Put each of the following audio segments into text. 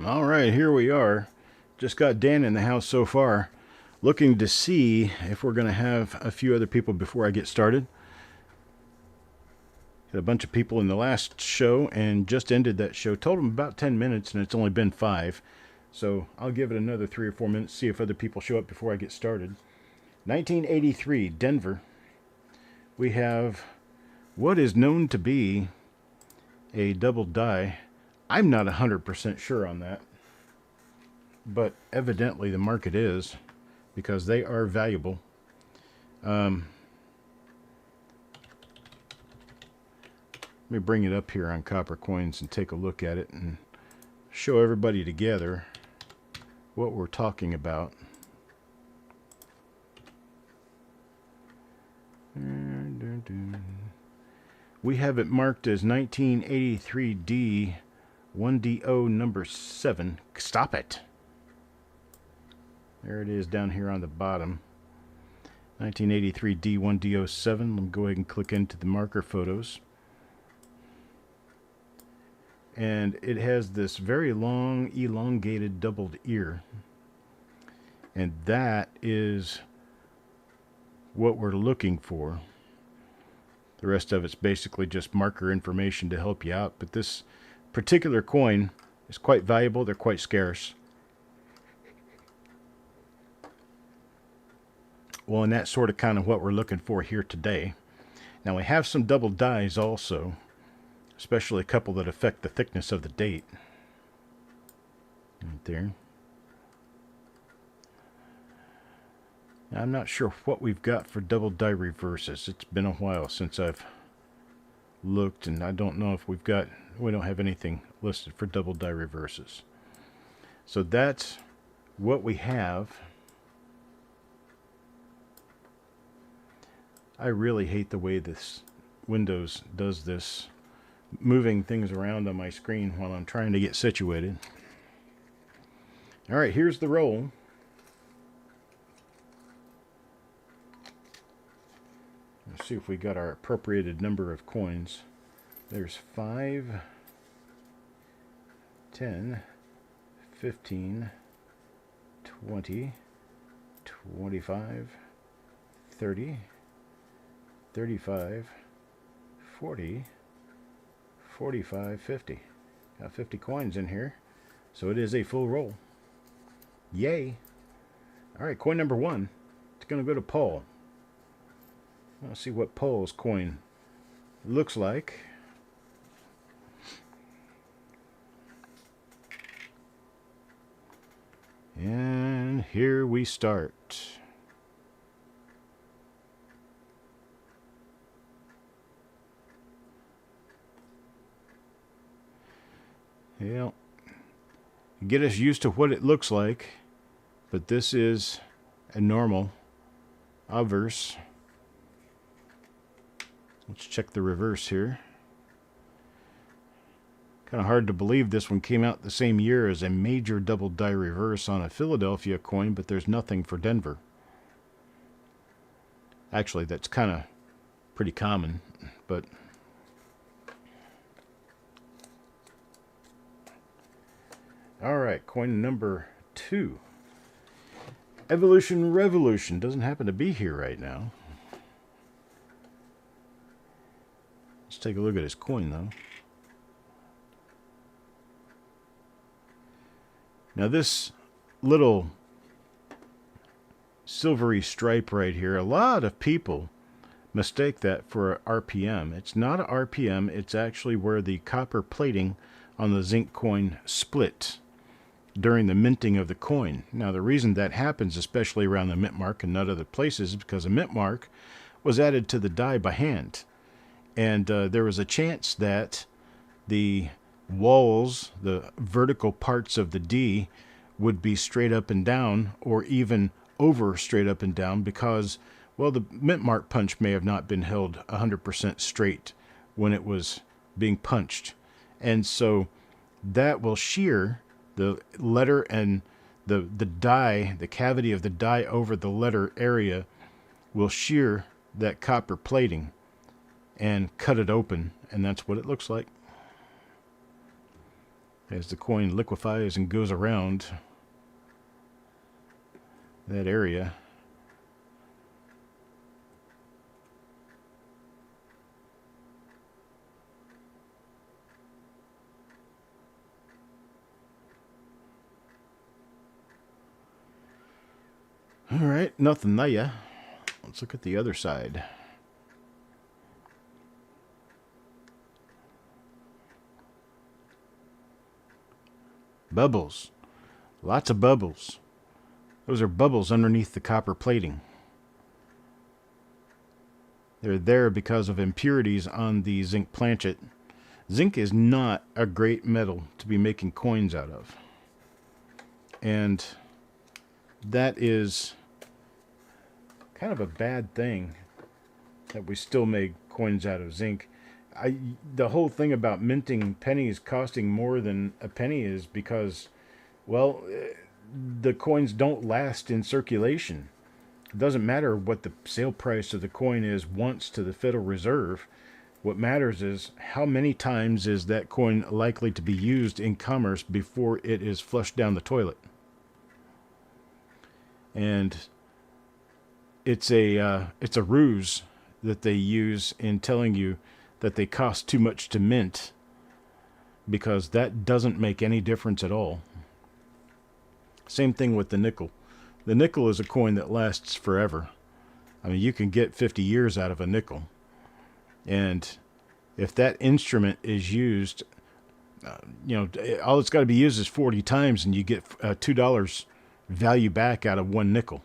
All right, here we are. Just got Dan in the house so far. Looking to see if we're going to have a few other people before I get started. Had a bunch of people in the last show and just ended that show. Told them about 10 minutes and it's only been 5. So I'll give it another 3 or 4 minutes, see if other people show up before I get started. 1983, Denver. We have what is known to be a double die. I'm not 100% sure on that, but evidently the market is, because they are valuable. Let me bring it up here on Copper Coins and take a look at it and show everybody together what we're talking about. We have it marked as 1983D 1DO number 7. Stop it. There it is down here on the bottom. 1983D 1DO7. Let me go ahead and click into the marker photos. And it has this very long, elongated, doubled ear. And that is what we're looking for. The rest of it's basically just marker information to help you out. But this particular coin is quite valuable. They're quite scarce. Well, and that's sort of kind of what we're looking for here today. Now we have some double dies also, especially a couple that affect the thickness of the date. Right there. Now, I'm not sure what we've got for double die reverses. It's been a while since I've looked, and I don't know if we don't have anything listed for double die reverses. So that's what we have. I really hate the way this Windows does this, moving things around on my screen while I'm trying to get situated. All right, here's the roll. Let's see if we got our appropriated number of coins. There's 5, 10, 15, 20, 25, 30, 35, 40, 45, 50. Got 50 coins in here. So it is a full roll. Yay. All right, coin number 1. It's going to go to Paul. Let's see what Paul's coin looks like. And here we start. Yeah, get us used to what it looks like, but this is a normal obverse. Let's check the reverse here. Kind of hard to believe this one came out the same year as a major double die reverse on a Philadelphia coin, but there's nothing for Denver. Actually, that's kind of pretty common, but all right, coin number 2. Evolution Revolution doesn't happen to be here right now. Let's take a look at his coin, though. Now this little silvery stripe right here, a lot of people mistake that for a RPM. It's not a RPM, it's actually where the copper plating on the zinc coin split during the minting of the coin. Now the reason that happens, especially around the mint mark and not other places, is because a mint mark was added to the die by hand. And there was a chance that the walls, the vertical parts of the D, would be straight up and down, or even over straight up and down, because, well, the mint mark punch may have not been held 100% straight when it was being punched. And so that will shear the letter, and the die, the cavity of the die over the letter area will shear that copper plating and cut it open, and that's what it looks like. as the coin liquefies and goes around that area. Alright, nothing there. Let's look at the other side. Bubbles. Lots of bubbles. Those are bubbles underneath the copper plating. They're there because of impurities on the zinc planchet. Zinc is not a great metal to be making coins out of. And that is kind of a bad thing that we still make coins out of zinc. The whole thing about minting pennies costing more than a penny is because, well, the coins don't last in circulation. It doesn't matter what the sale price of the coin is once to the Federal Reserve. What matters is how many times is that coin likely to be used in commerce before it is flushed down the toilet. And it's a ruse that they use in telling you that they cost too much to mint, because that doesn't make any difference at all. Same thing with the nickel. The nickel is a coin that lasts forever. I mean, you can get 50 years out of a nickel. And if that instrument is used, all it's got to be used is 40 times and you get $2 value back out of one nickel.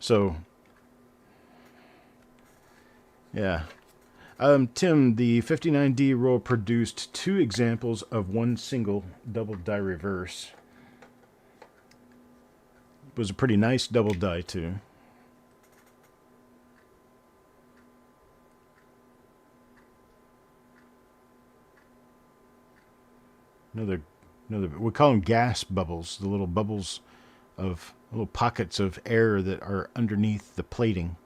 So, yeah. Tim, the 59D roll produced 2 examples of one single double die reverse. It was a pretty nice double die, too. Another, we call them gas bubbles, the little bubbles of little pockets of air that are underneath the plating.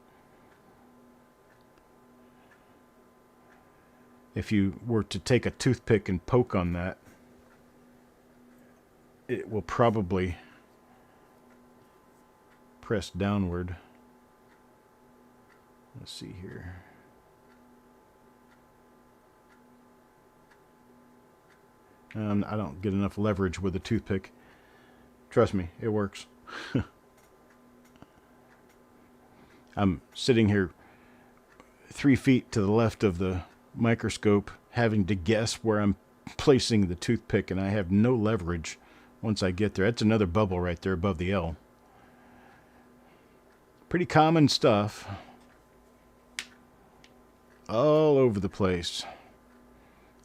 If you were to take a toothpick and poke on that, it will probably press downward. Let's see here. I don't get enough leverage with a toothpick. Trust me, it works. I'm sitting here 3 feet to the left of the microscope, having to guess where I'm placing the toothpick, and I have no leverage once I get there. That's another bubble right there above the L. Pretty common stuff all over the place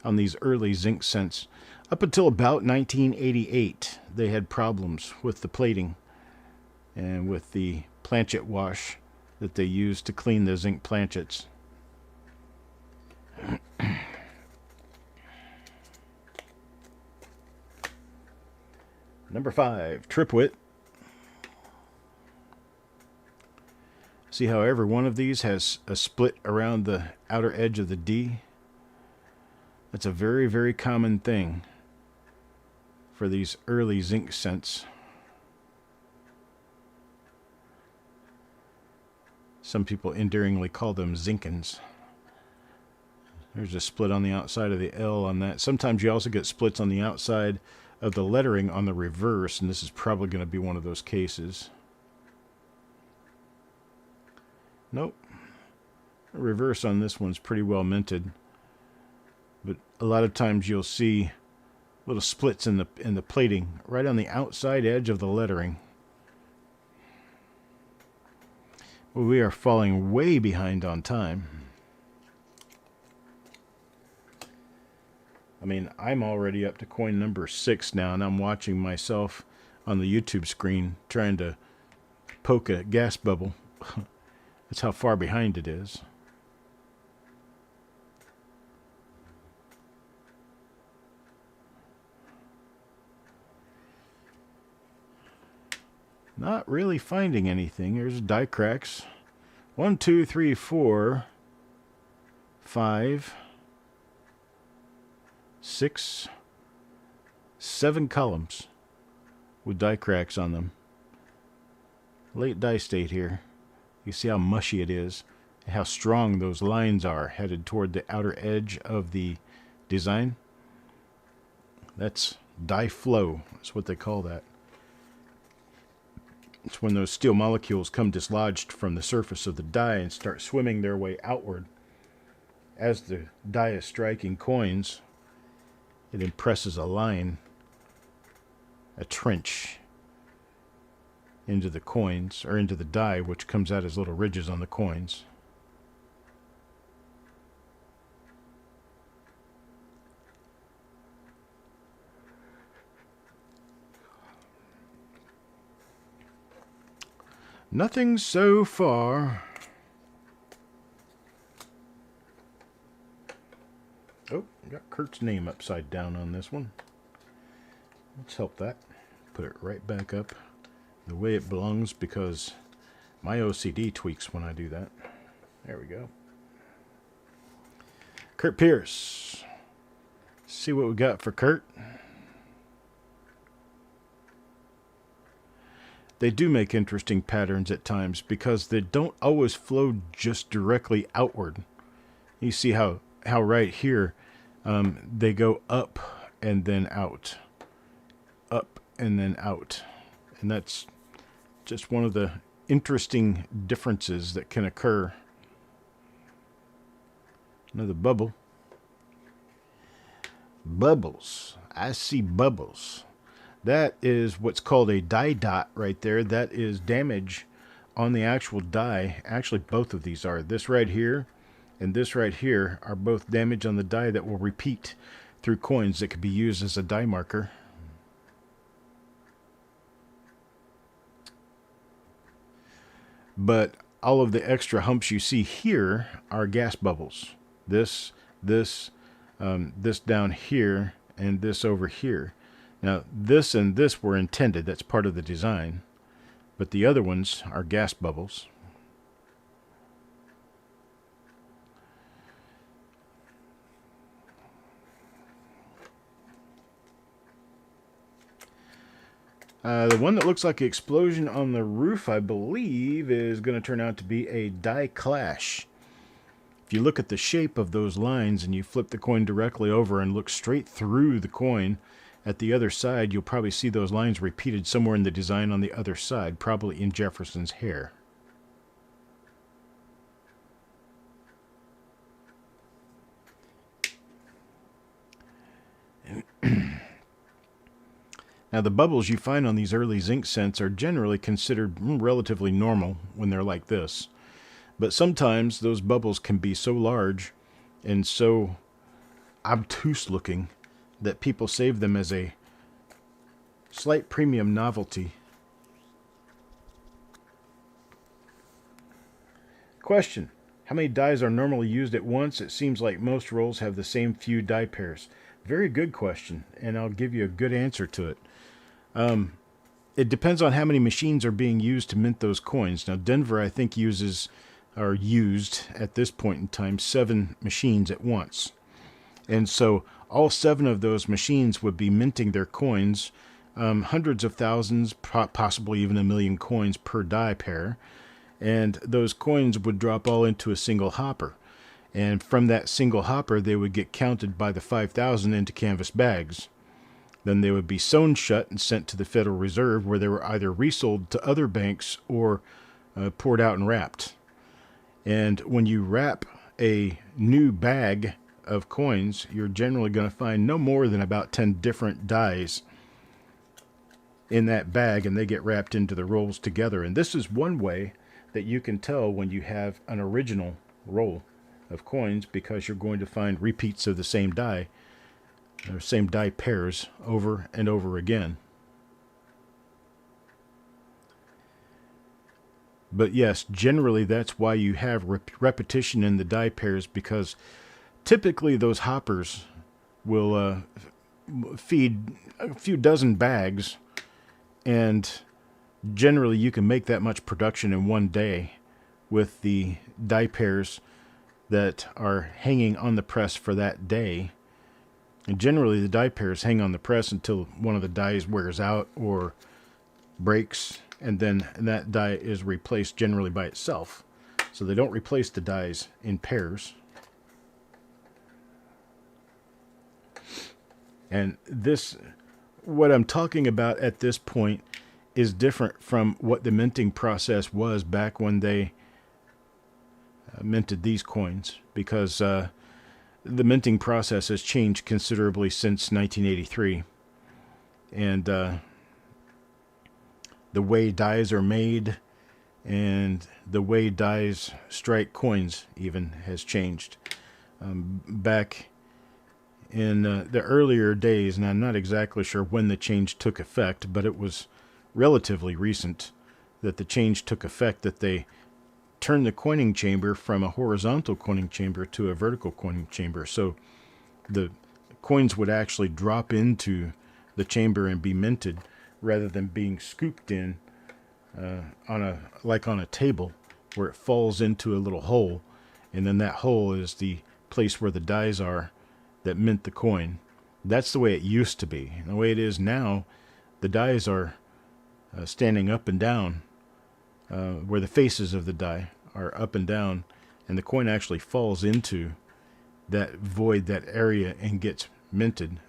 on these early zinc cents. Up until about 1988, they had problems with the plating and with the planchet wash that they used to clean the zinc planchets. Number 5, tripwit. See how every one of these has a split around the outer edge of the D? That's a very, very common thing for these early zinc cents. Some people endearingly call them zinkins. There's a split on the outside of the L on that. Sometimes you also get splits on the outside of the lettering on the reverse, and this is probably going to be one of those cases. Nope. The reverse on this one's pretty well minted, but a lot of times you'll see little splits in the plating right on the outside edge of the lettering. Well, we are falling way behind on time. I mean, I'm already up to coin number 6 now, and I'm watching myself on the YouTube screen trying to poke a gas bubble. That's how far behind it is. Not really finding anything. There's die cracks. 1, 2, 3, 4, 5. 6, 7 columns with die cracks on them. Late die state here. You see how mushy it is, and how strong those lines are headed toward the outer edge of the design. That's die flow. That's what they call that. It's when those steel molecules come dislodged from the surface of the die and start swimming their way outward. As the die is striking coins, it impresses a line, a trench, into the coins, or into the die, which comes out as little ridges on the coins. Nothing so far. Oh, got Kurt's name upside down on this one. Let's help that. Put it right back up the way it belongs, because my OCD tweaks when I do that. There we go. Kurt Pierce. See what we got for Kurt. They do make interesting patterns at times because they don't always flow just directly outward. You see how right here they go up and then out. Up and then out. And that's just one of the interesting differences that can occur. Another bubble. Bubbles. I see bubbles. That is what's called a die dot right there. That is damage on the actual die. Actually, both of these are. This right here and this right here are both damage on the die that will repeat through coins that could be used as a die marker. But all of the extra humps you see here are gas bubbles. This down here, and this over here. Now, this and this were intended. That's part of the design. But the other ones are gas bubbles. The one that looks like an explosion on the roof, I believe, is going to turn out to be a die clash. If you look at the shape of those lines and you flip the coin directly over and look straight through the coin, at the other side, you'll probably see those lines repeated somewhere in the design on the other side, probably in Jefferson's hair. Now, the bubbles you find on these early zinc cents are generally considered relatively normal when they're like this. But sometimes those bubbles can be so large and so obtuse looking that people save them as a slight premium novelty. Question: how many dies are normally used at once? It seems like most rolls have the same few die pairs. Very good question, and I'll give you a good answer to it. It depends on how many machines are being used to mint those coins. Now, Denver, I think, used at this point in time 7 machines at once. And so all 7 of those machines would be minting their coins, hundreds of thousands, possibly even 1 million coins per die pair. And those coins would drop all into a single hopper. And from that single hopper, they would get counted by the 5,000 into canvas bags. Then they would be sewn shut and sent to the Federal Reserve, where they were either resold to other banks or poured out and wrapped. And when you wrap a new bag of coins, you're generally going to find no more than about 10 different dies in that bag, and they get wrapped into the rolls together. And this is one way that you can tell when you have an original roll of coins, because you're going to find repeats of the same die, or same die pairs, over and over again. But yes, generally that's why you have repetition in the die pairs, because typically those hoppers will feed a few dozen bags, and generally you can make that much production in one day with the die pairs that are hanging on the press for that day. And generally the die pairs hang on the press until one of the dies wears out or breaks, and then that die is replaced generally by itself. So they don't replace the dies in pairs. And this, what I'm talking about at this point, is different from what the minting process was back when they minted these coins, because the minting process has changed considerably since 1983. And the way dies are made and the way dies strike coins even has changed. Back in the earlier days, and I'm not exactly sure when the change took effect, but it was relatively recent that the change took effect, that they turned the coining chamber from a horizontal coining chamber to a vertical coining chamber. So the coins would actually drop into the chamber and be minted rather than being scooped in on a table where it falls into a little hole, and then that hole is the place where the dies are that mint the coin. That's the way it used to be. And the way it is now, the dies are standing up and down, where the faces of the die are up and down, and the coin actually falls into that void, that area, and gets minted.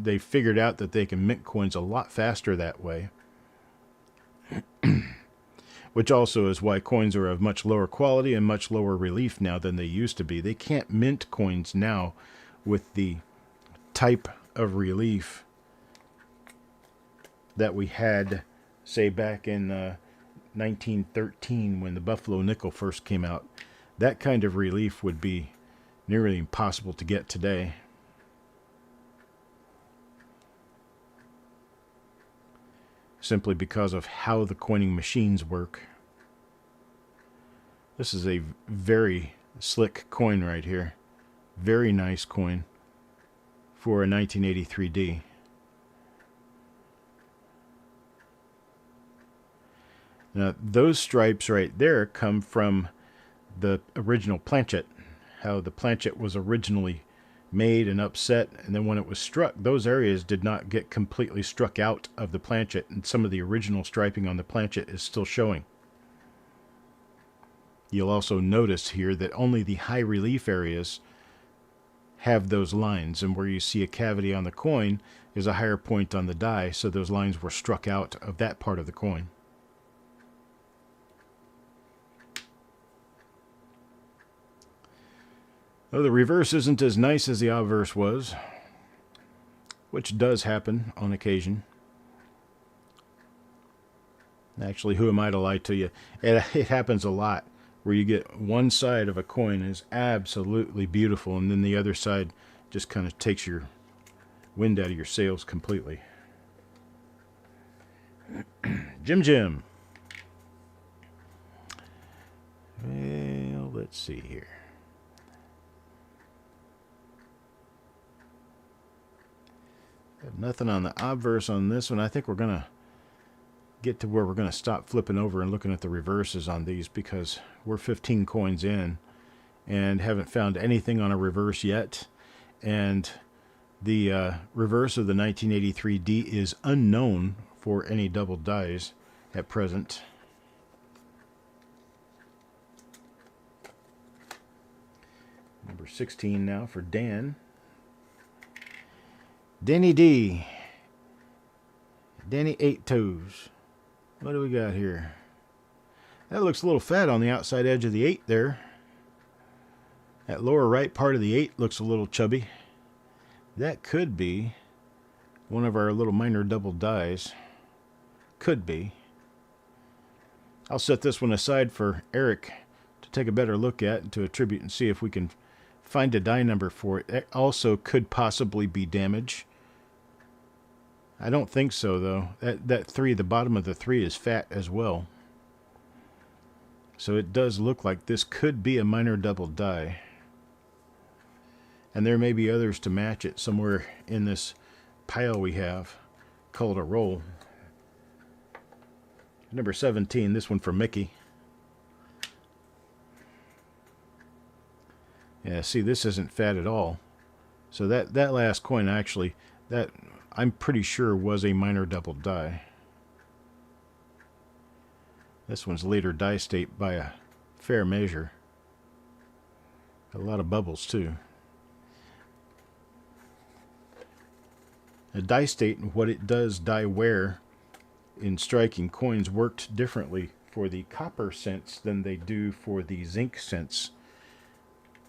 They figured out that they can mint coins a lot faster that way, which also is why coins are of much lower quality and much lower relief now than they used to be. They can't mint coins now with the type of relief that we had, say, back in 1913 when the Buffalo nickel first came out. That kind of relief would be nearly impossible to get today. Simply because of how the coining machines work. This is a very slick coin right here. Very nice coin for a 1983D. Now, those stripes right there come from the original planchet. How the planchet was originally made and upset, and then when it was struck, those areas did not get completely struck out of the planchet, and some of the original striping on the planchet is still showing. You'll also notice here that only the high relief areas have those lines, and where you see a cavity on the coin is a higher point on the die, so those lines were struck out of that part of the coin. Though the reverse isn't as nice as the obverse was, which does happen on occasion. Actually, who am I to lie to you? It happens a lot, where you get one side of a coin is absolutely beautiful, and then the other side just kind of takes your wind out of your sails completely. Jim. Well, let's see here. Got nothing on the obverse on this one. I think we're going to get to where we're going to stop flipping over and looking at the reverses on these, because we're 15 coins in and haven't found anything on a reverse yet. And the reverse of the 1983D is unknown for any double dies at present. Number 16 now for Dan. Danny D. Danny 8 Toes. What do we got here? That looks a little fat on the outside edge of the 8 there. That lower right part of the 8 looks a little chubby. That could be one of our little minor double dies. Could be. I'll set this one aside for Eric to take a better look at and to attribute and see if we can find a die number for it. It also could possibly be damage. I don't think so, though. That 3, the bottom of the 3 is fat as well. So it does look like this could be a minor double die. And there may be others to match it somewhere in this pile we have. Call it a roll. Number 17, this one for Mickey. Yeah, see, this isn't fat at all. So that last coin actually, that I'm pretty sure was a minor double die. This one's later die state by a fair measure. A lot of bubbles too. A die state and what it does die wear in striking coins worked differently for the copper sense than they do for the zinc sense.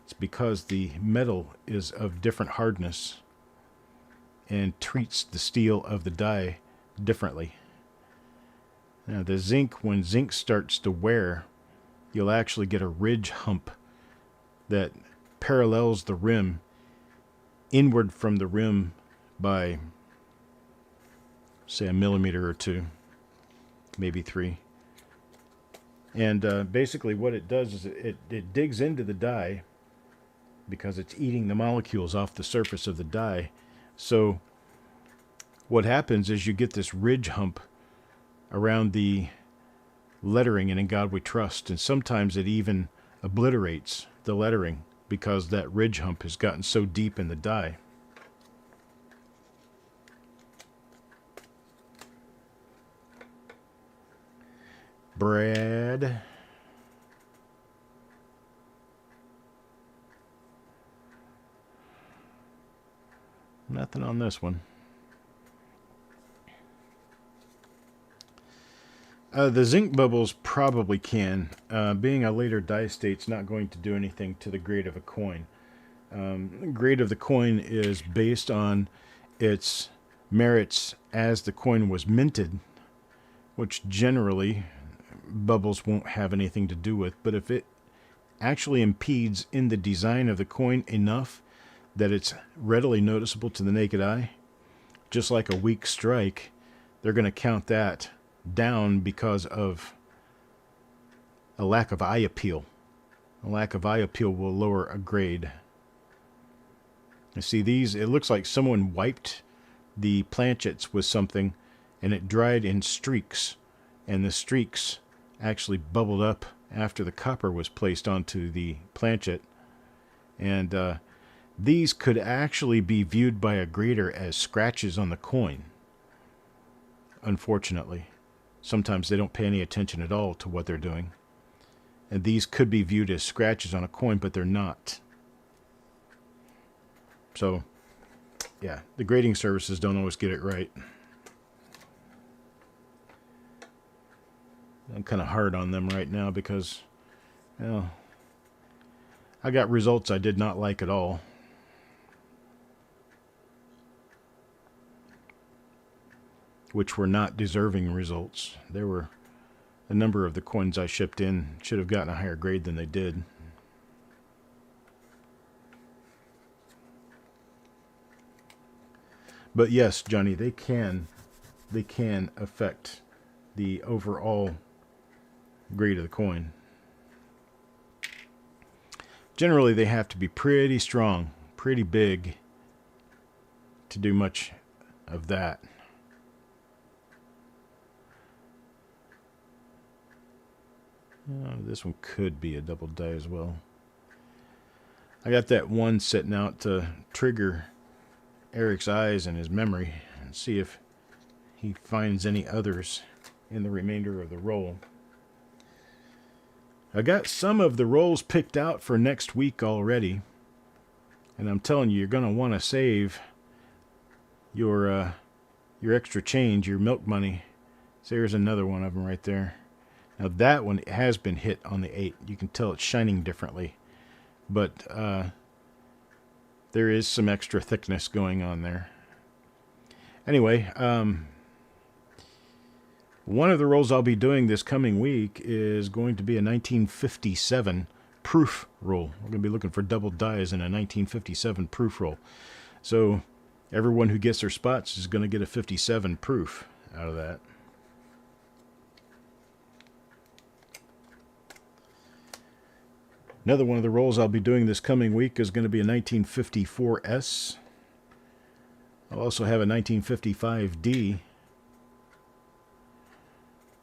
It's because the metal is of different hardness and treats the steel of the die differently. Now the zinc, when zinc starts to wear, you'll actually get a ridge hump that parallels the rim inward from the rim by, say, 1 millimeter or 2, maybe 3. And basically what it does is it digs into the die because it's eating the molecules off the surface of the die. So what happens is you get this ridge hump around the lettering and In God We Trust, and sometimes it even obliterates the lettering because that ridge hump has gotten so deep in the die. Brad. Nothing on this one. The zinc bubbles probably can. Being a later die state's not going to do anything to the grade of a coin. The grade of the coin is based on its merits as the coin was minted, which generally bubbles won't have anything to do with. But if it actually impedes in the design of the coin enough that it's readily noticeable to the naked eye, just like a weak strike, they're going to count that down because of a lack of eye appeal. A lack of eye appeal will lower a grade. You see these, it looks like someone wiped the planchets with something and it dried in streaks, and the streaks actually bubbled up after the copper was placed onto the planchet. And these could actually be viewed by a grader as scratches on the coin, unfortunately. Sometimes they don't pay any attention at all to what they're doing. And these could be viewed as scratches on a coin, but they're not. So, yeah, the grading services don't always get it right. I'm kind of hard on them right now because, well, I got results I did not like at all. Which were not deserving results. There were a number of the coins I shipped in should have gotten a higher grade than they did. But yes, Johnny, they can affect the overall grade of the coin. Generally, they have to be pretty strong, pretty big to do much of that. This one could be a double die as well. I got that one sitting out to trigger Eric's eyes and his memory and see if he finds any others in the remainder of the roll. I got some of the rolls picked out for next week already, and I'm telling you, you're going to want to save your extra change, your milk money. So here's another one of them right there. Now that one has been hit on the 8. You can tell it's shining differently. But there is some extra thickness going on there. Anyway, one of the rolls I'll be doing this coming week is going to be a 1957 proof roll. We're going to be looking for double dies in a 1957 proof roll. So everyone who gets their spots is going to get a 57 proof out of that. Another one of the rolls I'll be doing this coming week is going to be a 1954S. I'll also have a 1955D.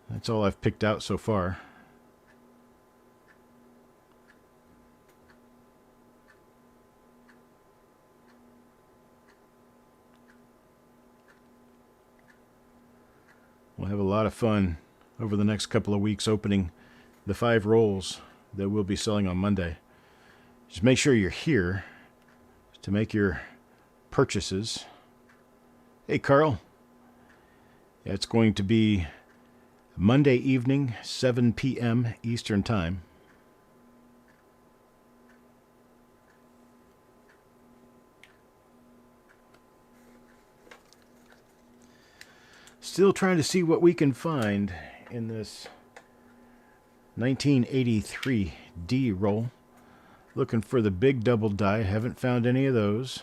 That's all I've picked out so far. We'll have a lot of fun over the next couple of weeks opening the 5 rolls that we'll be selling on Monday. Just make sure you're here to make your purchases. Hey, Carl. Yeah, it's going to be Monday evening, 7 p.m. Eastern Time. Still trying to see what we can find in this 1983 D roll. Looking for the big double die. Haven't found any of those.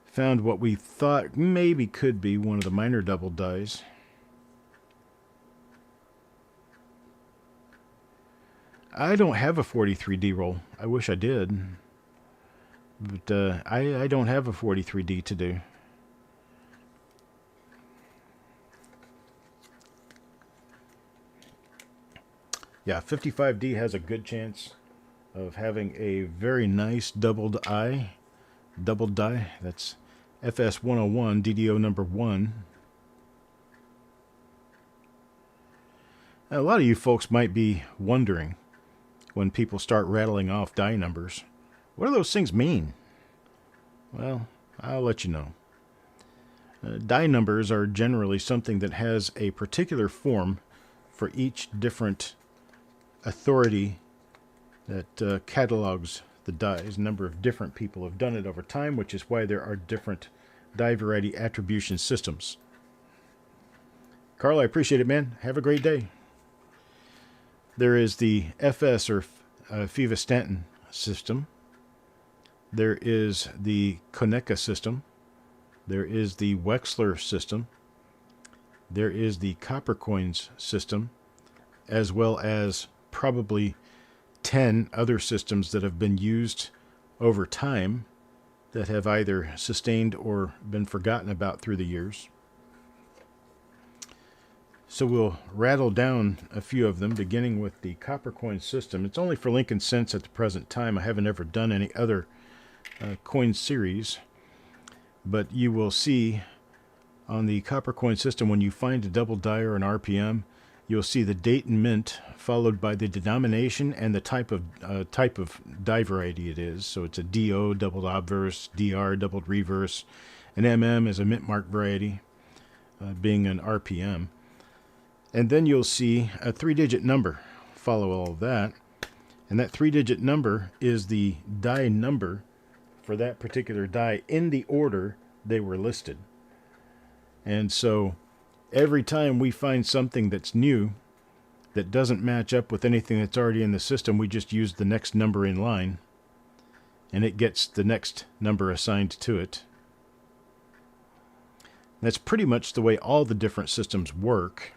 Found what we thought maybe could be one of the minor double dies. I don't have a 43D roll. I wish I did. But I don't have a 43D to do. Yeah, 55D has a good chance of having a very nice double die. That's FS 101, DDO number 1. Now, a lot of you folks might be wondering when people start rattling off die numbers, what do those things mean? Well, I'll let you know. Die numbers are generally something that has a particular form for each different authority that catalogs the dies. A number of different people have done it over time, which is why there are different die variety attribution systems. Carl, I appreciate it, man. Have a great day. There is the FS or Fiva Stanton system. There is the Konica system. There is the Wexler system. There is the Copper Coins system, as well as probably 10 other systems that have been used over time that have either sustained or been forgotten about through the years. So we'll rattle down a few of them, beginning with the Copper Coin system. It's only for Lincoln Cents at the present time. I haven't ever done any other coin series, but you will see on the Copper Coin system, when you find a double die or an RPM, you'll see the date and mint followed by the denomination and the type of die variety it is. So it's a DO, doubled obverse, DR, doubled reverse. An MM is a mint mark variety, being an RPM. And then you'll see a 3-digit number follow all of that. And that 3-digit number is the die number for that particular die in the order they were listed. And so every time we find something that's new that doesn't match up with anything that's already in the system, we just use the next number in line, and it gets the next number assigned to it. That's pretty much the way all the different systems work,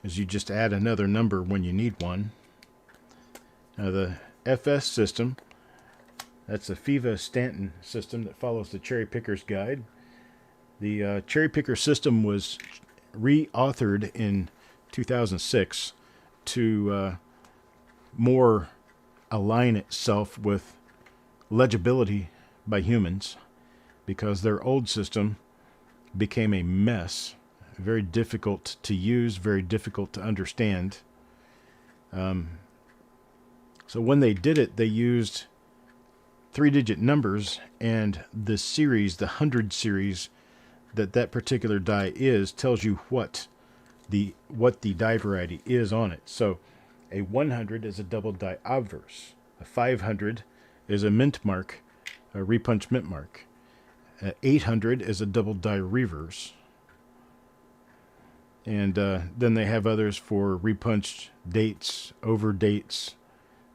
is you just add another number when you need one. Now the FS system, that's the Fiva Stanton system that follows the Cherry Picker's Guide. The Cherry Picker system was re-authored in 2006 to more align itself with legibility by humans, because their old system became a mess, very difficult to use, very difficult to understand. So when they did it, they used 3-digit numbers, and the series, the 100 series that particular die is, tells you what the die variety is on it. So a 100 is a double die obverse. A 500 is a mint mark, a repunch mint mark. 800 is a double die reverse. And then they have others for repunched dates, over dates,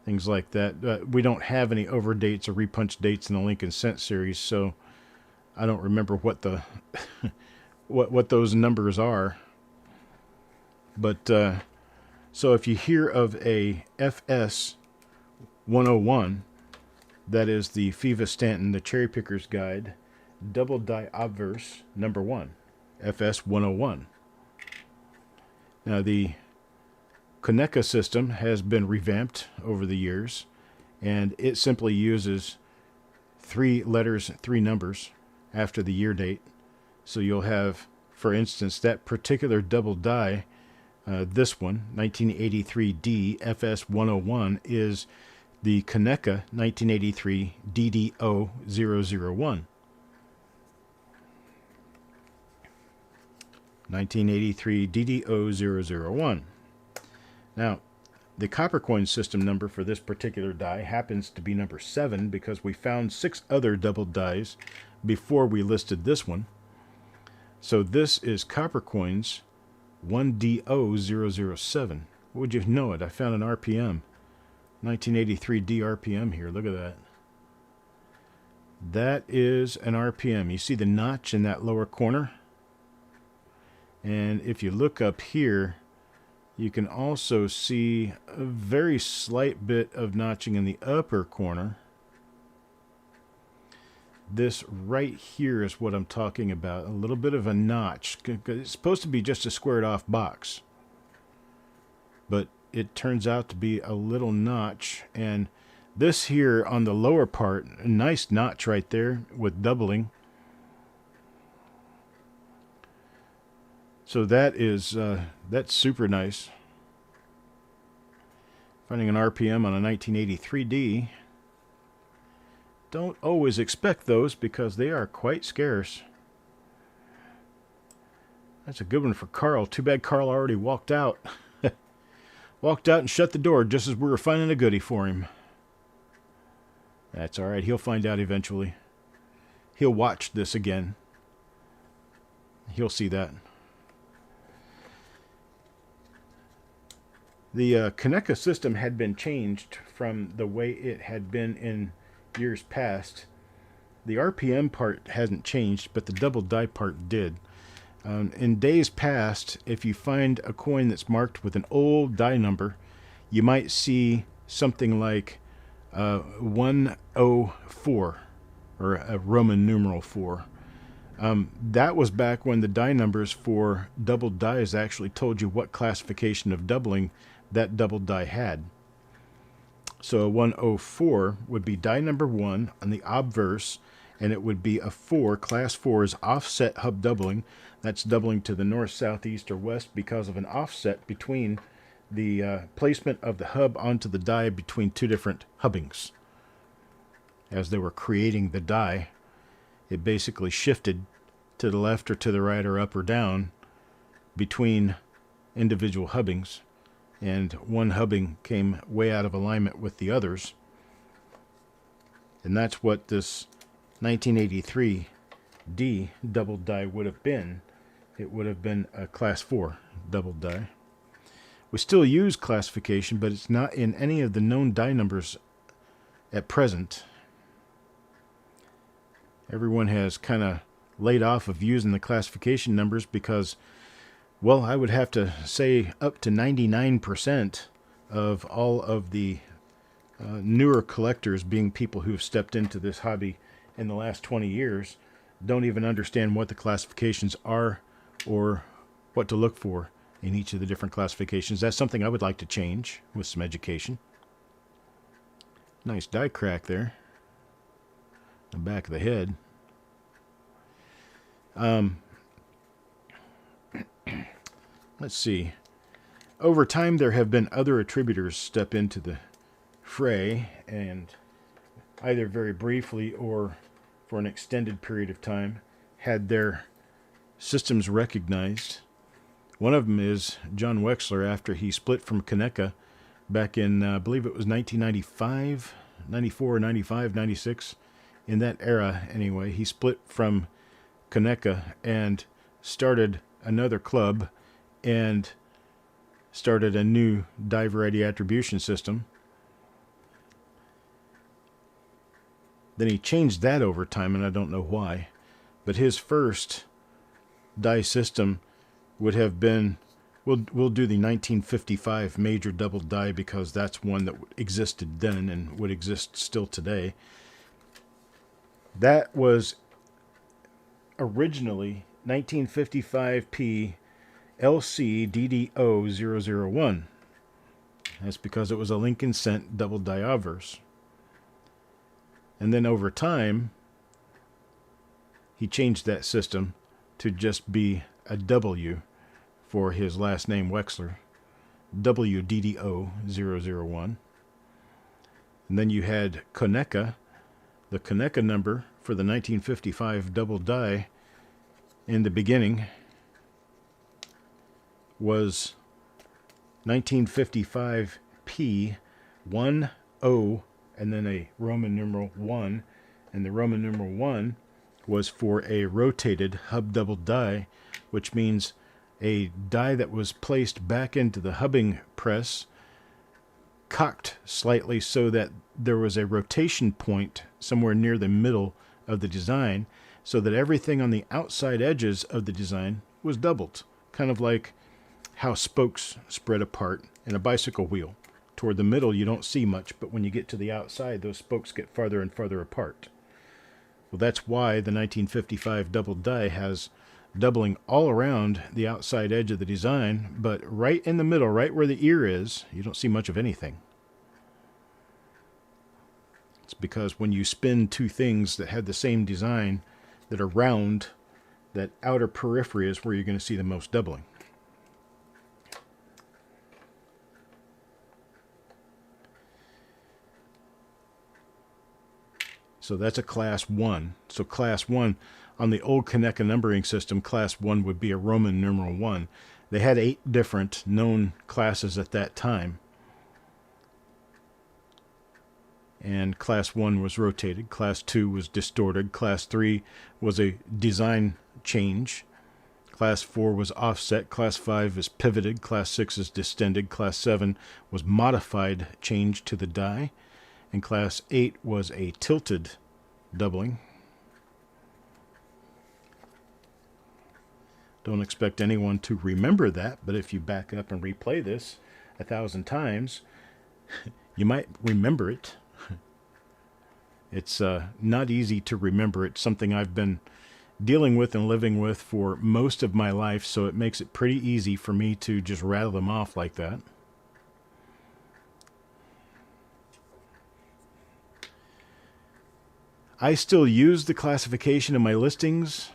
things like that. We don't have any over dates or repunched dates in the Lincoln Cent series, so I don't remember what the what those numbers are. But so if you hear of a FS 101, that is the Fiva Stanton, the Cherry Picker's Guide, double die obverse number 1, FS 101. Now the Konica system has been revamped over the years, and it simply uses 3 letters, 3 numbers after the year date. So you'll have, for instance, that particular double die, this one, 1983D FS101, is the Kaneka 1983 DDO001. 1983 DDO001. Now, the copper coin system number for this particular die happens to be number 7 because we found 6 other double dies before we listed this one. So this is copper coins 1DO007. Would you know it? I found an RPM. 1983 D RPM here. Look at that. That is an RPM. You see the notch in that lower corner? And if you look up here, you can also see a very slight bit of notching in the upper corner. This right here is what I'm talking about. A little bit of a notch. It's supposed to be just a squared off box, but it turns out to be a little notch. And this here on the lower part, a nice notch right there with doubling. So that is that's super nice. Finding an RPM on a 1983D. Don't always expect those because they are quite scarce. That's a good one for Carl. Too bad Carl already walked out. Walked out and shut the door just as we were finding a goodie for him. That's alright. He'll find out eventually. He'll watch this again. He'll see that. The Kaneka system had been changed from the way it had been in years past. The RPM part hasn't changed, but the double die part did. In days past, if you find a coin that's marked with an old die number, you might see something like 104 or a Roman numeral 4. That was back when the die numbers for double dies actually told you what classification of doubling that double die had. So a 104 would be die number 1 on the obverse, and it would be a 4. Class 4 is offset hub doubling. That's doubling to the north, south, east, or west because of an offset between the placement of the hub onto the die between two different hubbings. As they were creating the die, it basically shifted to the left or to the right or up or down between individual hubbings. And one hubbing came way out of alignment with the others. And that's what this 1983 D double die would have been. It would have been a class 4 double die. We still use classification, but it's not in any of the known die numbers at present. Everyone has kind of laid off of using the classification numbers because, well, I would have to say up to 99% of all of the newer collectors, being people who've stepped into this hobby in the last 20 years, don't even understand what the classifications are or what to look for in each of the different classifications. That's something I would like to change with some education. Nice die crack there. The back of the head. Let's see. Over time, there have been other attributors step into the fray, and either very briefly or for an extended period of time had their systems recognized. One of them is John Wexler, after he split from Kaneka back in, I believe it was 1995, 94, 95, 96. In that era, anyway, he split from Kaneka and started another club and started a new die variety attribution system. Then he changed that over time, and I don't know why. But his first die system would have been, we'll do the 1955 major double die because that's one that existed then and would exist still today. That was originally 1955P LC DDO001. That's because it was a Lincoln Cent double die obverse. And then over time, he changed that system to just be a W for his last name Wexler, WDDO001. And then you had Konecka. The Konecka number for the 1955 double die in the beginning was 1955P10, and then a Roman numeral 1, and the Roman numeral 1 was for a rotated hub double die, which means a die that was placed back into the hubbing press, cocked slightly so that there was a rotation point somewhere near the middle of the design, so that everything on the outside edges of the design was doubled, kind of like how spokes spread apart in a bicycle wheel. Toward the middle you don't see much, but when you get to the outside, those spokes get farther and farther apart. Well, that's why the 1955 double die has doubling all around the outside edge of the design, but right in the middle, right where the ear is, you don't see much of anything. It's because when you spin two things that have the same design that are round, that outer periphery is where you're going to see the most doubling. So that's a class 1. So class 1, on the old Konecka numbering system, class 1 would be a Roman numeral 1. They had 8 different known classes at that time. And class 1 was rotated, class 2 was distorted, class 3 was a design change, class 4 was offset, class 5 is pivoted, class 6 is distended, class 7 was modified change to the die, and class 8 was a tilted doubling. Don't expect anyone to remember that, but if you back up and replay this 1,000 times, you might remember it. It's not easy to remember. It's something I've been dealing with and living with for most of my life, so it makes it pretty easy for me to just rattle them off like that. I still use the classification in my listings,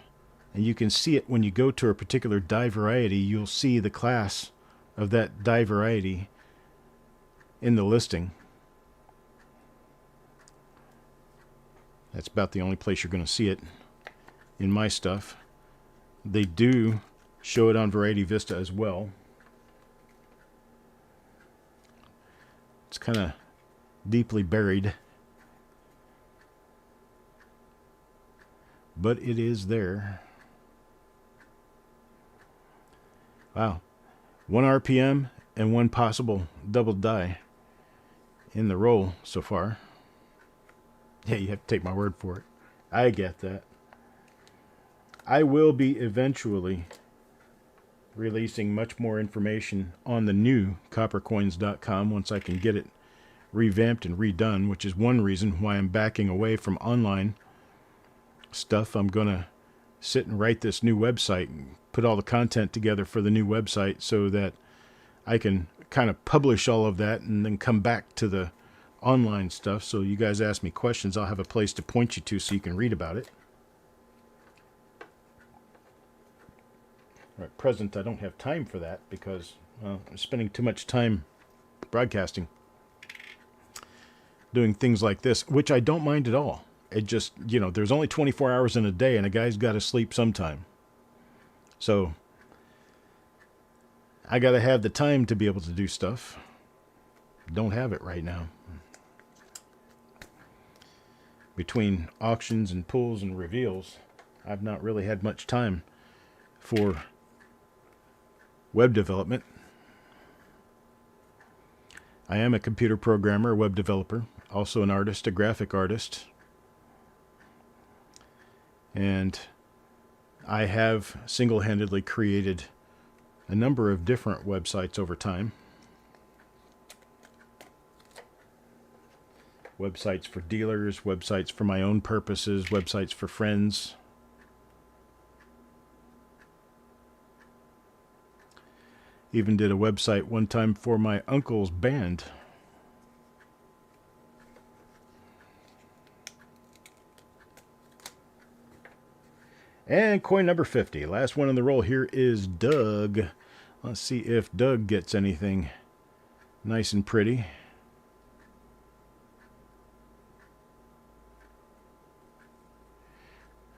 and you can see it when you go to a particular die variety. You'll see the class of that die variety in the listing. That's about the only place you're going to see it in my stuff. They do show it on Variety Vista as well. It's kind of deeply buried, but it is there. Wow. 1 RPM and 1 possible double die in the roll so far. Yeah, you have to take my word for it. I get that. I will be eventually releasing much more information on the new coppercoins.com once I can get it revamped and redone, which is one reason why I'm backing away from online stuff. I'm going to sit and write this new website and put all the content together for the new website so that I can kind of publish all of that and then come back to the online stuff. So you guys ask me questions, I'll have a place to point you to so you can read about it. At present, I don't have time for that because I'm spending too much time broadcasting, doing things like this, which I don't mind at all. It just, you know, there's only 24 hours in a day, and a guy's got to sleep sometime. So I got to have the time to be able to do stuff. Don't have it right now. Between auctions and pulls and reveals, I've not really had much time for web development. I am a computer programmer, a web developer, also an artist, a graphic artist. And I have single-handedly created a number of different websites over time. Websites for dealers, websites for my own purposes, websites for friends. Even did a website one time for my uncle's band. And coin number 50. Last one in the roll here is Doug. Let's see if Doug gets anything nice and pretty.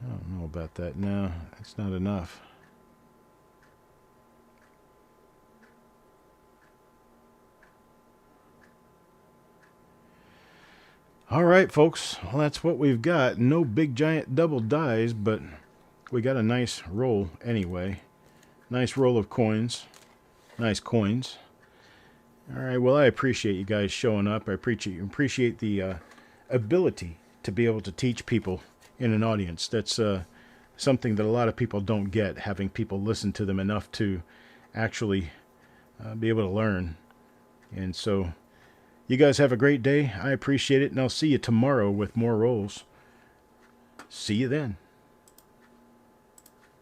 I don't know about that. No, that's not enough. All right, folks. Well, that's what we've got. No big giant double dies, but we got a nice roll anyway. Nice roll of coins. Nice coins. All right, well, I appreciate you guys showing up. I appreciate the ability to be able to teach people in an audience. That's something that a lot of people don't get, having people listen to them enough to actually be able to learn. And so you guys have a great day. I appreciate it, and I'll see you tomorrow with more rolls. See you then.